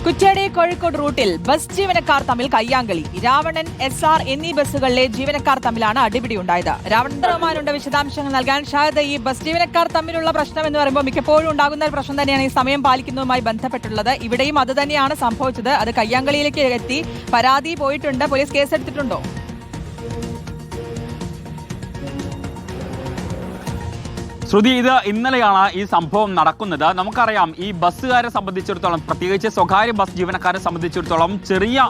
കുറ്റ്യാടി കോഴിക്കോട് റൂട്ടിൽ ബസ് ജീവനക്കാർ തമ്മിൽ കയ്യാങ്കളി. രാവണൻ, SR എന്നീ ബസ്സുകളിലെ ജീവനക്കാർ തമ്മിലാണ് അടിപിടി ഉണ്ടായത്. രാവണൻ റഹ്മാനുണ്ട് വിശദാംശങ്ങൾ നൽകാൻ. ഷാഹിദ്, ഈ ബസ് ജീവനക്കാർ തമ്മിലുള്ള പ്രശ്നം എന്ന് പറയുമ്പോൾ മിക്കപ്പോഴും ഉണ്ടാകുന്ന ഒരു പ്രശ്നം തന്നെയാണ് ഈ സമയം പാലിക്കുന്നതുമായി ബന്ധപ്പെട്ടുള്ളത്. ഇവിടെയും അത് തന്നെയാണ് സംഭവിച്ചത്. അത് കയ്യാങ്കളിയിലേക്ക് എത്തി. പരാതി പോയിട്ടുണ്ട്. പോലീസ് കേസെടുത്തിട്ടുണ്ടോ? ശ്രുതി, ഇത് ഇന്നലെയാണ് ഈ സംഭവം നടക്കുന്നത്. നമുക്കറിയാം, ഈ ബസ്സുകാരെ സംബന്ധിച്ചിടത്തോളം, പ്രത്യേകിച്ച് സ്വകാര്യ ബസ് ജീവനക്കാരെ സംബന്ധിച്ചിടത്തോളം ചെറിയ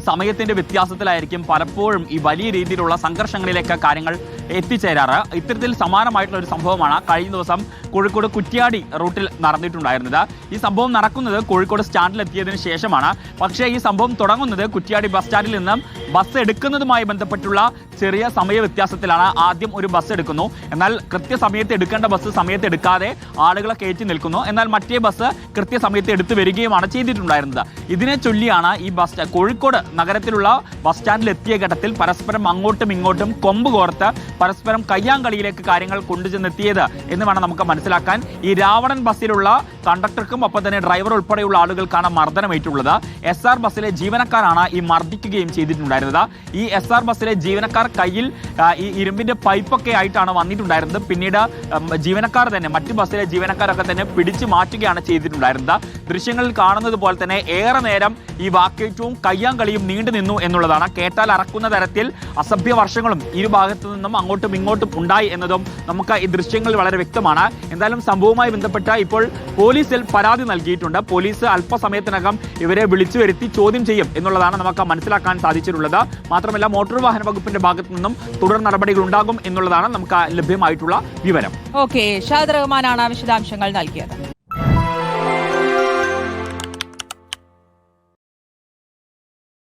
സമയത്തിന്റെ വ്യത്യാസത്തിലായിരിക്കും പലപ്പോഴും ഈ വലിയ രീതിയിലുള്ള സംഘർഷങ്ങളിലേക്ക് കാര്യങ്ങൾ എത്തിച്ചേരാറ്. ഇത്തരത്തിൽ സമാനമായിട്ടുള്ള ഒരു സംഭവമാണ് കഴിഞ്ഞ ദിവസം കോഴിക്കോട് കുറ്റ്യാടി റൂട്ടിൽ നടന്നിട്ടുണ്ടായിരുന്നത്. ഈ സംഭവം നടക്കുന്നത് കോഴിക്കോട് സ്റ്റാൻഡിലെത്തിയതിനു ശേഷമാണ്. പക്ഷേ ഈ സംഭവം തുടങ്ങുന്നത് കുറ്റ്യാടി ബസ് സ്റ്റാൻഡിൽ നിന്നും ബസ് എടുക്കുന്നതുമായി ബന്ധപ്പെട്ടുള്ള ചെറിയ സമയ വ്യത്യാസത്തിലാണ്. ആദ്യം ഒരു ബസ് എടുക്കുന്നു, എന്നാൽ കൃത്യസമയത്ത് എടുക്കേണ്ട ബസ് സമയത്ത് എടുക്കാതെ ആളുകളെ കയറ്റി നിൽക്കുന്നു. എന്നാൽ മറ്റേ ബസ് കൃത്യസമയത്ത് എടുത്തു വരികയുമാണ് ചെയ്തിട്ടുണ്ടായിരുന്നത്. ഇതിനെ ചൊല്ലിയാണ് ഈ കോഴിക്കോട് നഗരത്തിലുള്ള ബസ് സ്റ്റാൻഡിൽ എത്തിയ ഘട്ടത്തിൽ പരസ്പരം അങ്ങോട്ടും ഇങ്ങോട്ടും കൊമ്പ് കോർത്ത് പരസ്പരം കയ്യാങ്കളിയിലേക്ക് കാര്യങ്ങൾ കൊണ്ടുചെന്നെത്തിയത് എന്ന് വേണം നമുക്ക് മനസ്സിലാക്കാൻ. ഈ രാവണൻ ബസ്സിലുള്ള കണ്ടക്ടർക്കും ഒപ്പം തന്നെ ഡ്രൈവർ ഉൾപ്പെടെയുള്ള ആളുകൾക്കാണ് മർദ്ദനമേറ്റുള്ളത്. SR ബസ്സിലെ ജീവനക്കാരാണ് ഈ മർദ്ദിക്കുകയും ചെയ്തിട്ടുണ്ടായിരുന്നത്. ഈ SR ബസ്സിലെ ജീവനക്കാർ കയ്യിൽ ഈ ഇരുമ്പിന്റെ പൈപ്പൊക്കെ ആയിട്ടാണ് വന്നിട്ടുണ്ടായിരുന്നത്. പിന്നീട് ജീവനക്കാർ തന്നെ, മറ്റു ബസ്സിലെ ജീവനക്കാരൊക്കെ തന്നെ പിടിച്ചു മാറ്റുകയാണ് ചെയ്തിട്ടുണ്ടായിരുന്നത്. ദൃശ്യങ്ങളിൽ കാണുന്നത് പോലെ തന്നെ ഏറെ നേരം ഈ വാക്കേറ്റവും കയ്യാങ്കളിയും നീണ്ടു നിന്നു എന്നുള്ളതാണ്. കേട്ടാൽ അറക്കുന്ന തരത്തിൽ അസഭ്യ വർഷങ്ങളും ഇരുഭാഗത്തു നിന്നും അങ്ങോട്ടും ഇങ്ങോട്ടും ഉണ്ടായി എന്നതും നമുക്ക് ഈ ദൃശ്യങ്ങളിൽ വളരെ വ്യക്തമാണ്. എന്തായാലും സംഭവവുമായി ബന്ധപ്പെട്ട് ഇപ്പോൾ പോലീസിൽ പരാതി നൽകിയിട്ടുണ്ട്. പോലീസ് അല്പസമയത്തിനകം ഇവരെ വിളിച്ചു വരുത്തി ചോദ്യം ചെയ്യും എന്നുള്ളതാണ് നമുക്ക് മനസ്സിലാക്കാൻ സാധിച്ചിട്ടുള്ളത്. മാത്രമല്ല, മോട്ടോർ വാഹന വകുപ്പിന്റെ ഭാഗത്തു നിന്നും തുടർ നടപടികൾ ഉണ്ടാകും എന്നുള്ളതാണ് നമുക്ക് ലഭ്യമായിട്ടുള്ള വിവരം. ഓക്കെ, ഷാഹിദ് റഹ്മാനാണ് വിശദാംശങ്ങൾ നൽകിയത്.